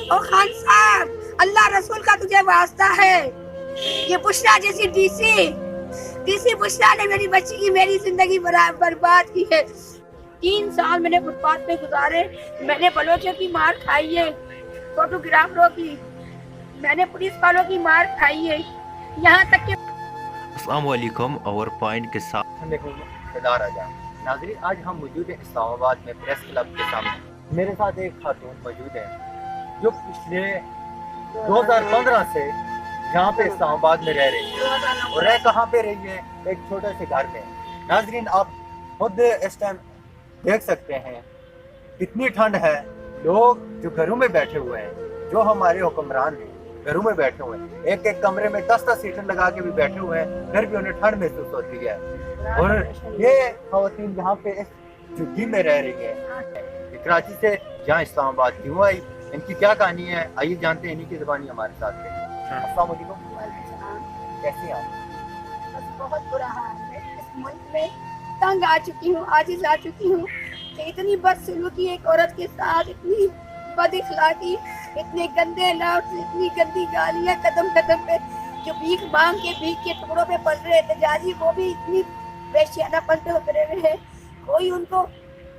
ओ खान साहब, अल्लाह रसूल का तुझे वास्ता है, ये बुशरा जैसी डीसी बुशरा ने मेरी बच्ची की मेरी जिंदगी बर्बाद की है। 3 साल मैंने फुटपाथ पे गुजारे, मैंने बलोचों की मार खाई है, फोटोग्राफरों की, मैंने पुलिस वालों की मार खाई है, यहाँ तक कि अस्सलाम वालेकुम। और पॉइंट के साथ नाज़रीन, आज हम मौजूद हैं इस्लामाबाद में प्रेस क्लब के सामने। मेरे साथ एक खातून मौजूद है जो पिछले 2015 से यहाँ पे इस्लामाबाद में रह रही है। और रह कहाँ पे रही है? एक छोटे से घर में। नाज़रीन, आप खुद इस टाइम देख सकते हैं कितनी ठंड है। लोग जो घरों में बैठे हुए हैं, जो हमारे हुक्मरान हैं, घरों में बैठे हुए हैं, एक एक कमरे में 10-10 हीटर लगा के भी बैठे हुए हैं, फिर भी उन्हें ठंड महसूस होती है। और ये खवातीन यहाँ पे इस झुग्गी में रह रही है, कराची से यहाँ इस्लामाबाद क्यों आई, इनकी क्या कहानी है, आइए जानते हैं। इन्हीं की ज़बानी हमारे साथ है। अस्सलाम वालेकुम, कैसी हैं आप? बहुत बुरा हाल है इस मुल्क में। तंग आ चुकी हूँ, आजिज़ आ चुकी हूँ कि इतनी बदसलूकी एक औरत के साथ, इतनी बदइखलाकी, इतने गंदे लफ्ज़, इतनी गंदी गालियाँ कदम कदम पे, जो भीख मांग के भीख के टुकड़ों पे पल रहे थे जाजी, वो भी इतनी बेशियाना पलटे उतरे रहे हैं। कोई उनको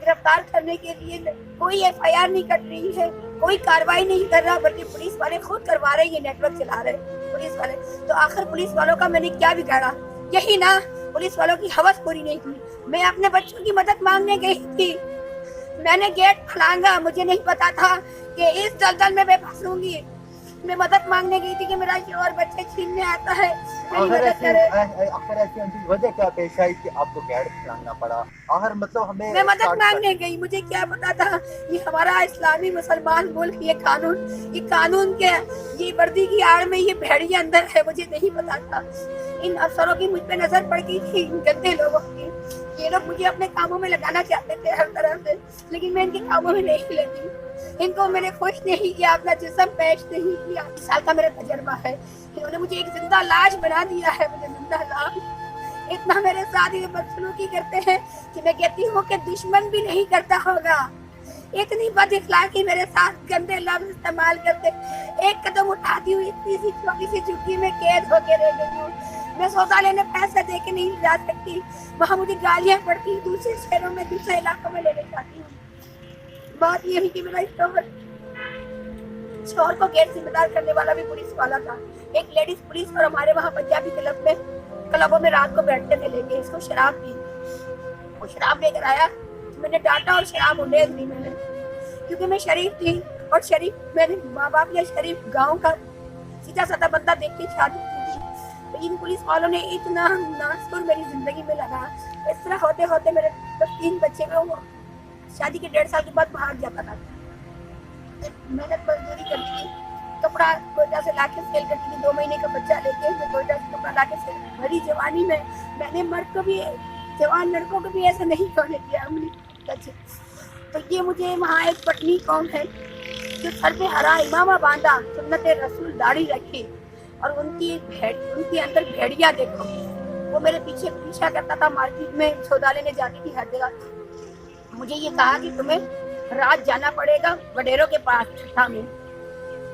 गिरफ्तार करने के लिए कोई FIR नहीं कट रही है, कोई कार्रवाई नहीं कर रहा, बल्कि पुलिस वाले खुद करवा रहे हैं, ये नेटवर्क चला रहे हैं पुलिस वाले। तो आखिर पुलिस वालों का मैंने क्या बिगाड़ा? यही ना, पुलिस वालों की हवस पूरी नहीं की। मैं अपने बच्चों की मदद मांगने गई थी, मैंने गेट फलांगा, मुझे नहीं पता था कि इस दलदल में मैं फंसूंगी। मैं मदद मांगने गई थी कि मेरा शोहर बच्चे छीनने आता है, मेरी मदद करे। आखिर ऐसी वजह क्या पेश आई कि आपको गेट फलांगना पड़ा? आखिर मतलब हमें मैं मदद मांगने गई, मुझे क्या पता था ये हमारा इस्लामी मुसलमान मुल्क, ये कानून के ये वर्दी की आड़ में ये भेड़िए अंदर है, मुझे नहीं पता था। इन अफसरों की मुझ पे नजर पड़ गई थी, इन गंदे लोगों की। ये लोग मुझे अपने कामों में लगाना चाहते थे हर तरह से, लेकिन मैं इनके कामों में नहीं लगी। इनको मैंने खुश नहीं किया, अपना जिस्म पेश नहीं किया। 20 साल का मेरा तजर्बा है, इन्होंने मुझे एक जिंदा लाश बना दिया है, मुझे जिंदा लाश। इतना मेरे साथ ये बदसलूकी करते हैं कि मैं कहती हूँ कि दुश्मन भी नहीं करता होगा। इतनी बदइखलाकी मेरे साथ गंदे लफ्ज़ इस्तेमाल करते। एक कदम उठाती हुई इतनी सी छोटी सी झुग्गी में कैद होके रह गई हूँ। मैं सौदा लेने पैसे दे के नहीं जा सकती, वहाँ मुझे गालियाँ पड़ती, दूसरे शहरों में, दूसरे इलाकों में लेने जाती हूँ। बात ये हुई कि मेरा शोहर को गैर जिम्मेदार करने वाला भी पुलिस वाला था। एक लेडीज पुलिस, और हमारे वहाँ पंजाबी क्लबों में रात को बैठते थे लेके इसको शराब की। वो शराब लेकर आया, मैंने डांटा और शराब उड़ेल दी मैंने, क्योंकि मैं शरीफ थी, और शरीफ मेरे माँ बाप या शरीफ गाँव का सीधा साधा बंदा देख के शादी की थी। तो इन पुलिस वालों ने इतना नासुर मेरी जिंदगी में लगा। इस तरह होते होते मेरे 3 बच्चे में वो शादी के 1.5 साल के बाद भाग जाता था। मेहनत मजदूरी करती थी, कपड़ा कोयटा से लाके सेल करती थी। 2 महीने का बच्चा लेके मैं कोयटा से कपड़ा लाके सेल। भरी जवानी में मैंने मर्द को भी, जवान लड़कों को भी ऐसे नहीं होने दिया हमने। तो ये मुझे वहाँ एक पटनी कौम है जो सर पे हरा इमामा बांधा, सुन्नत रसूल दाढ़ी रखी, और उनके अंदर भेड़िया देखो। वो मेरे पीछा करता था, मार्केट में सौदा लेने जाती थी हर जगह। मुझे ये कहा कि तुम्हें रात जाना पड़ेगा वडेरों के पास ठट्ठा में।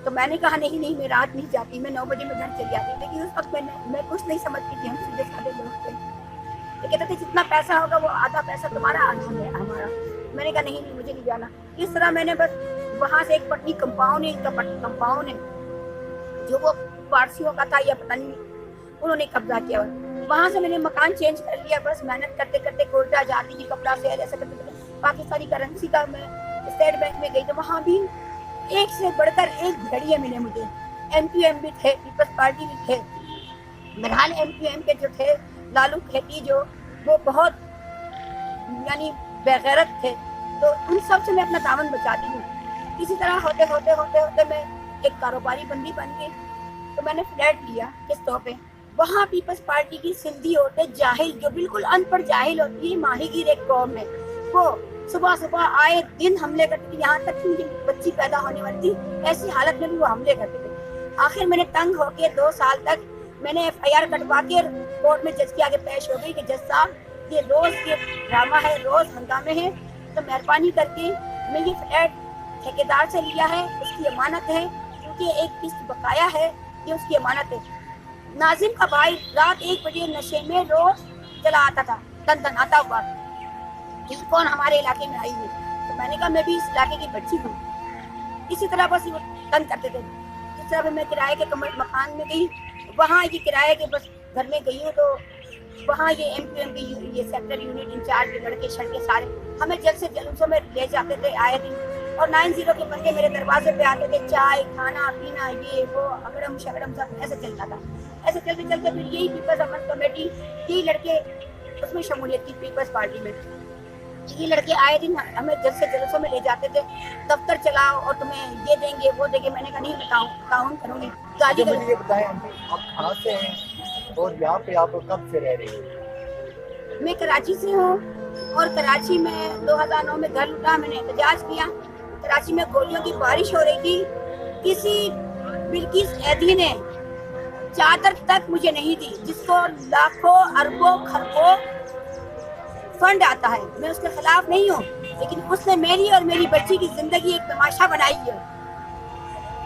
तो मैंने कहा नहीं, मैं रात नहीं जाती, मैं 9 बजे में घर चली जाती। लेकिन उस वक्त मैं कुछ नहीं समझती थी, हम सीधे साधे लोग थे। तो कहते थे जितना पैसा होगा वो आधा पैसा तुम्हारा, आधा है हमारा। मैंने कहा नहीं, मुझे नहीं जाना। इस तरह मैंने बस वहाँ से एक पटनी कंपाउंड है, इनका कंपाउंड है जो वो पारसियों का था या पता नहीं, उन्होंने कब्जा किया। वहाँ से मैंने मकान चेंज कर लिया। बस मेहनत करते करते कोयटा जाती थी, कपड़ा से ऐसा करते पाकिस्तानी करेंसी का मैं स्टेट बैंक में गई, तो वहाँ भी एक से बढ़कर एक भेड़िए मिले मुझे। MQM भी थे, पीपल्स पार्टी भी थे। बहरहाल MQM के जो थे लालू खेती, जो वो बहुत यानी बेगैरत थे, तो उन सब से मैं अपना दामन बचाती हूँ। इसी तरह होते होते मैं एक कारोबारी बंदी बन गई। तो मैंने फ्लैट लिया किस्तों पे। वहाँ पीपल्स पार्टी की सिंधी औरतें जाहिल, जो बिल्कुल अनपढ़ जाहिल होती है, माहीगीर एक कौम है, वो सुबह आए दिन हमले करते थे। यहाँ तक कि मुझे बच्ची पैदा होने वाली थी, ऐसी हालत में भी वो हमले करते थे। आखिर मैंने तंग होके 2 साल तक मैंने FIR कटवा के कोर्ट में जज के आगे पेश हो गई कि जज साहब ये रोज ये ड्रामा है, रोज हंगामे हैं, तो मेहरबानी करके मैं ये फ्लैट ठेकेदार से लिया है, उसकी अमानत है, क्योंकि एक किस्त बकाया है, ये उसकी अमानत है। नाजिम का भाई रात 1 बजे नशे में रोज चला आता था, दनदनाता हुआ, ये कौन हमारे इलाके में आई है। तो मैंने कहा मैं भी इस इलाके की बच्ची हूँ। इसी तरह बस वो तंग करते थे। जिस तरह मैं किराए के मकान में गई, वहाँ ये किराए के बस घर में गई हूँ, तो वहाँ ये MQM के ये सेक्टर यूनिट इंचार्ज के लड़के शड़के सारे हमें जल्द से जल्द उसमें ले जाते थे आए दिन। और 90 के बंदे मेरे दरवाजे पे आते थे, चाय खाना पीना ये वो अगड़म शगड़म सब ऐसे चलता था। ऐसे चलते चलते फिर यही पीपल्स अमन कमेटी, यही लड़के उसमें शमूलियत की पीपल्स पार्टी में, ये लड़के आए दिन हमें जल्द से जल्द में ले जाते थे, दफ्तर चलाओ और तुम्हें ये देंगे वो देंगे। मैंने कहा नहीं बताऊँ काउंट करूँगी। मुझे ये बताएं आप कहाँ से हैं और यहाँ पे आप कब से रह रही हैं? मैं कराची से हूँ और कराची में 2009 में घर लुटा, मैंने एहतजाज किया। कराची में गोलियों की बारिश हो रही थी, किसी बिल्किस ऐदी ने चादर तक मुझे नहीं दी, जिसको लाखों अरबों खरबों फंड आता है। मैं उसके खिलाफ नहीं हूँ, लेकिन उसने मेरी और मेरी बच्ची की जिंदगी एक तमाशा बनाई है।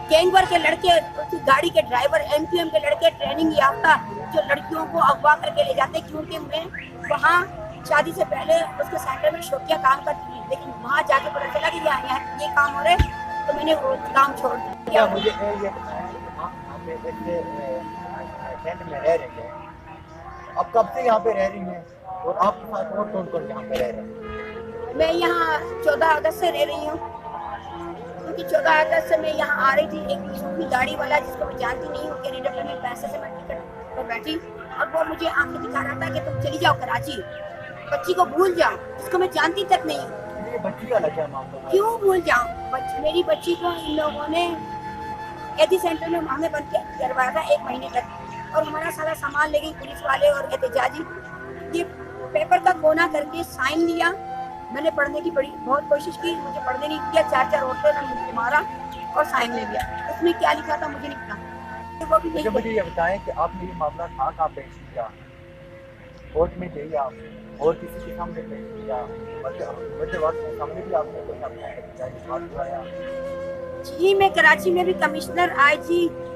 गैंगवर के लड़के, उसकी गाड़ी के ड्राइवर, MQM के लड़के ट्रेनिंग याफ्ता जो लड़कियों को अगवा करके ले जाते, क्योंकि मैं वहाँ शादी से पहले उसके सेंटर में शौकिया काम करती थी, लेकिन वहाँ जाके पता चला कि यहाँ ये काम हो रहे, तो मैंने वो काम छोड़ दिया। मुझे ये बताएं आप टेंट में रह रही हैं, अब कब से यहाँ पे रह रही हैं और आपके साथ और कौन कौन यहाँ पे रह रहे हैं? मैं यहाँ 14 अगस्त से रह रही हूँ, क्योंकि 14 अगस्त से मैं यहाँ आ रही थी। एक सूफी दाढ़ी वाला जिसको मैं जानती नहीं हूँ, कैनेडा में पैसे से मैं टिकट पर बैठी और वो मुझे आंखें दिखा रहा था कि तुम चली जाओ कराची, बच्ची को भूल जाओ, जिसको मैं जानती तक नहीं हूँ। ये बच्ची का क्या मामला? क्यों भूल जाऊँ? मेरी बच्ची को इन लोगों ने एडी सेंटर में हमें बंद करवाया था 1 महीने तक, और हमारा सारा सामान ले गई पुलिस वाले और एहतजाजी। ये पेपर का कोना करके साइन लिया। मैंने पढ़ने की बहुत कोशिश की, मुझे पढ़ने नहीं दिया। 4 औरतों ने मुझे मारा और साइन ले लिया। उसमें क्या लिखा था मुझे नहीं पता। वो भी नहीं। मुझे ये बताएं कि आपने ये मामला कहाँ पेश किया? कोर्ट में गई आप और किसी के सामने पेश किया? सामने भी आपने कोई अपना? जी मैं कराची में भी commissioner, IG,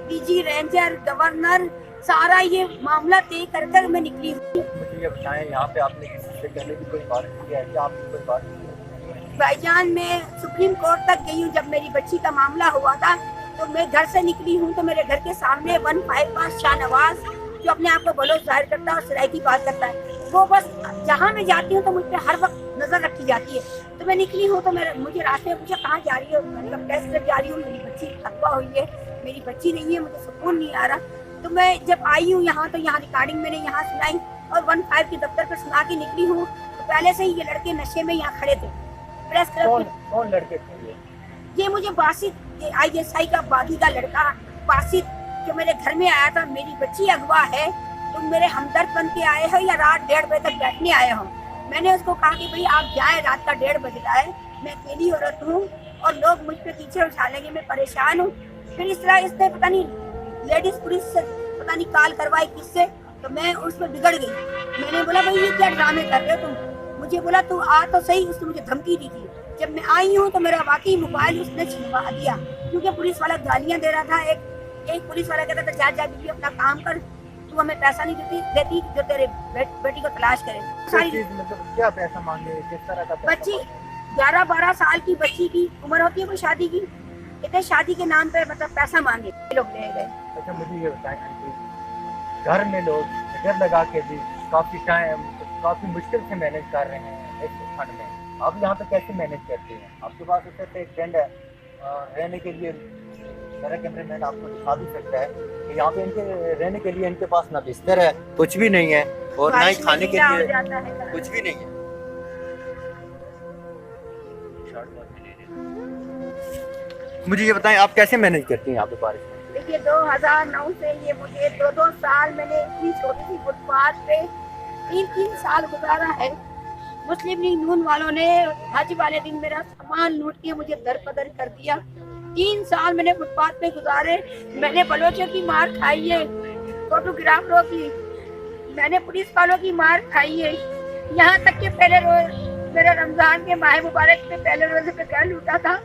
DG, ranger, governor सारा ये मामला तय कर कर मैं निकली हूँ। मुझे ये बताएं यहाँ पे आपने किसी से पहले भी कोई बात की है क्या? आपने कोई बात की? भाईजान मैं सुप्रीम कोर्ट तक गई हूँ। जब मेरी बच्ची का मामला हुआ था तो मैं घर से निकली हूँ, तो मेरे घर के सामने 155 शाहनवाज जो अपने आप को बलोच जाहिर करता है और सराय की बात करता है, वो बस जहाँ मैं जाती हूँ तो मुझ पर हर वक्त नजर रखी जाती है। तो मैं निकली हूँ तो मुझे रास्ते में पूछा कहाँ जा रही हो? मैंने कहा टेस्ट कर जा रही हूँ, मेरी बच्ची अगवा हुई है, मेरी बच्ची नहीं है, मुझे सुकून नहीं आ रहा। तो मैं जब आई हूँ यहाँ तो यहाँ रिकॉर्डिंग मैंने यहाँ सुनाई और 15 के दफ्तर पर सुना के निकली हूँ। तो पहले से ही ये लड़के नशे में यहाँ खड़े थे। प्रेस क्लब कौन लड़के थे ये? मुझे बासित, ISI का बागी का लड़का बासित जो मेरे घर में आया था। मेरी बच्ची अगवा है, तुम मेरे हमदर्द बन के आए हो या रात 1:30 बजे तक बैठने आए हो? मैंने उसको कहा कि भाई आप जाए, रात का 1:30 बज रहा है, मैं अकेली औरत हूँ और लोग मुझ पे पीछे उठा लेंगे, मैं परेशान हूँ। फिर इस तरह इसने पता नहीं लेडीज पुलिस से पता नहीं कॉल करवाई किससे, तो मैं उस पर बिगड़ गई। मैंने बोला भाई ये क्या ड्रामे कर रहे हो तुम? मुझे बोला तू आ तो सही। उसने मुझे धमकी दी थी। जब मैं आई हूँ तो मेरा वाकई मोबाइल उसने छिनवा दिया, क्योंकि पुलिस वाला गालियाँ दे रहा था। एक पुलिस वाला कहता था जा बीबी अपना काम कर, तू हमें पैसा नहीं देती जो तेरे बेटी को तलाश करे। सारी मतलब क्या पैसा मांगे, किस तरह का? बच्ची 11-12 साल की बच्ची की उम्र होती है कोई शादी की, इतने शादी के नाम पे मतलब पैसा मांगे लोग ले गए। अच्छा मुझे ये बताएं, घर में लोग डर लगा के भी काफी मुश्किल से मैनेज कर रहे हैं इस ठंड में, आप यहाँ पे कैसे मैनेज करते हैं? आपके पास उससे एक टेंट है रहने के लिए, मेरा कैमरामैन आपको दिखा भी सकता है कि यहाँ पे इनके रहने के लिए इनके पास ना बिस्तर है, कुछ भी नहीं है, और ना ही खाने के लिए कुछ भी नहीं है। मुझे ये बताएं आप कैसे मैनेज करती हैं यहाँ पे बारिश में? देखिए 2009 से ये मुझे 2-2 साल मैंने इतनी छोटी सी फुटपाथ पे 3-3 साल गुजारा है। मुस्लिम लीग नून वालों ने हज वाले दिन मेरा सामान लूट के मुझे दरपदर कर दिया। 3 साल मैंने फुटपाथ पे गुजारे। मैंने बलोचों की मार खाई है, फोटोग्राफरों की, मैंने पुलिस वालों की मार खाई है। यहाँ तक कि पहले रोज मेरा रमजान के माह मुबारक में पहले रोजे पे घर लूटा था।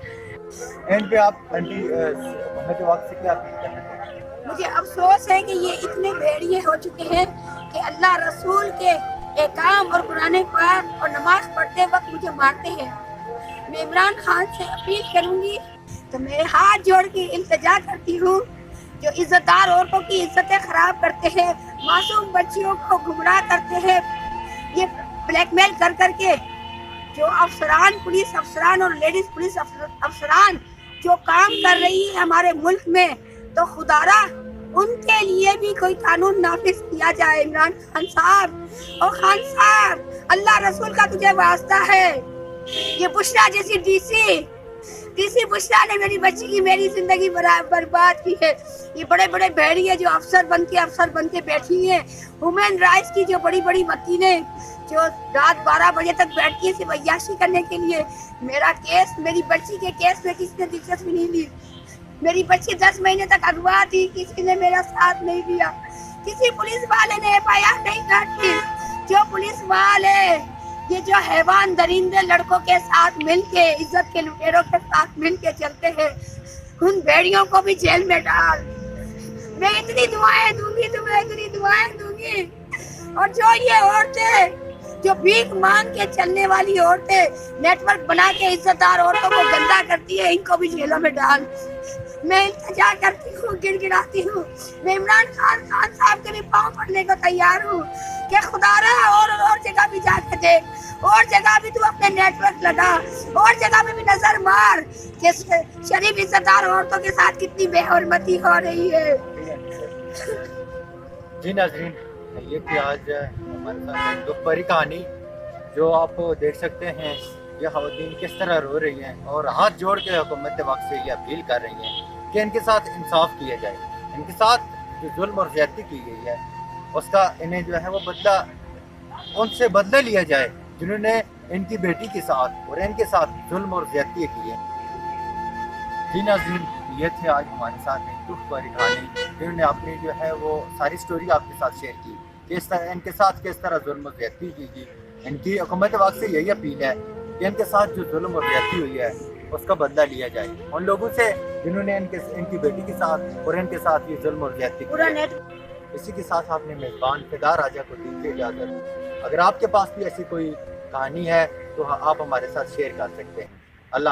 اینڈ پہ آپ انٹی محمد وقت سے کیا اپیل کرنا چاہتے ہیں؟ مجھے افسوس ہے کہ یہ اتنے بھیڑیے ہو چکے ہیں کہ اللہ رسول کے احکام اور قرآن پاک اور نماز پڑھتے وقت مجھے مارتے ہیں۔ میں عمران خان سے اپیل کروں گی تو میں ہاتھ جوڑ کے التجا کرتی ہوں، جو عزت دار عورتوں کی عزتیں خراب کرتے ہیں، معصوم بچیوں کو گمراہ کرتے ہیں، یہ بلیک میل کر کر کے جو افسران، پولیس افسران اور لیڈیز پولیس افسران جو کام کر رہی ہے ہمارے ملک میں، تو خدارا ان کے لیے بھی کوئی قانون نافذ کیا جائے۔ عمران خان صاحب اور خان صاحب، اللہ رسول کا تجھے واسطہ ہے، یہ بشرا جیسی ڈی سی بشرا نے میری بچی کی، میری زندگی برباد کی ہے۔ یہ بڑے بڑے بھیڑیے جو افسر بن کے بیٹھی ہیں، ہیومن رائٹس کی جو بڑی بڑی وکیلیں جو رات 12 بجے تک بیٹھتی ہیں صرف عیاشی کرنے کے لیے۔ میرا کیس، میری بچی کے کیس میں کسی نے دلچسپی نہیں لی۔ میری بچی 10 مہینے تک اغوا تھی، کسی نے میرا ساتھ نہیں دیا، کسی پولیس والے نے FIR نہیں کاٹی۔ جو پولیس والے یہ جو حیوان درندے لڑکوں کے ساتھ مل کے، عزت کے لٹیروں کے ساتھ مل کے چلتے ہیں، ان بھیڑیوں کو بھی جیل میں ڈال۔ میں اتنی دعائیں دوں گی تمہیں، اتنی دعائیں دوں گی۔ اور جو یہ عورتیں جو بھیک مانگ کے چلنے والی عورتیں نیٹ ورک بنا کے عزت دار عورتوں کو گندا کرتی ہے، ان کو بھی جیلوں میں ڈال۔ میں التجا کرتی ہوں، گڑ گڑاتی ہوں، میں عمران خان صاحب کے بھی پاؤں پڑنے کو تیار ہوں کہ خدا را اور جگہ بھی جا کے دیکھ، اور جگہ بھی تو اپنے نیٹ ورک لگا، اور جگہ میں بھی نظر مار کہ شریف عزت دار عورتوں کے ساتھ کتنی بے حرمتی ہو رہی ہے۔ جی ناظرین، یہ تھی آج ہمارے ساتھ ایک دکھ بھری کہانی، جو آپ دیکھ سکتے ہیں یہ خواتین کس طرح رو رہی ہیں اور ہاتھ جوڑ کے حکومت وقت سے یہ اپیل کر رہی ہیں کہ ان کے ساتھ انصاف کیا جائے، ان کے ساتھ جو ظلم اور زیادتی کی گئی ہے اس کا انہیں جو ہے وہ بدلہ، ان سے بدلہ لیا جائے جنہوں نے ان کی بیٹی کے ساتھ اور ان کے ساتھ ظلم اور زیادتی کی ہے۔ جی ناظرین، یہ تھے آج ہمارے ساتھ ایک دکھ بھری کہانی، جنہوں نے اپنی جو ہے وہ ساری سٹوری آپ کے ساتھ شیئر کی کہ اس طرح ان کے ساتھ کس طرح ظلم اور زیادتی کی گئی۔ ان کی حکومت وقت سے یہی اپیل ہے کہ ان کے ساتھ جو ظلم اور زیادتی ہوئی ہے اس کا بدلہ لیا جائے ان لوگوں سے جنہوں نے ان کی بیٹی کے ساتھ اور ان کے ساتھ یہ ظلم اور زیادتی کی ہے۔ اسی کے ساتھ آپ نے میزبان فدا راجہ کو دی اجازت۔ اگر آپ کے پاس بھی ایسی کوئی کہانی ہے تو آپ ہمارے ساتھ شیئر کر سکتے ہیں۔ اللہ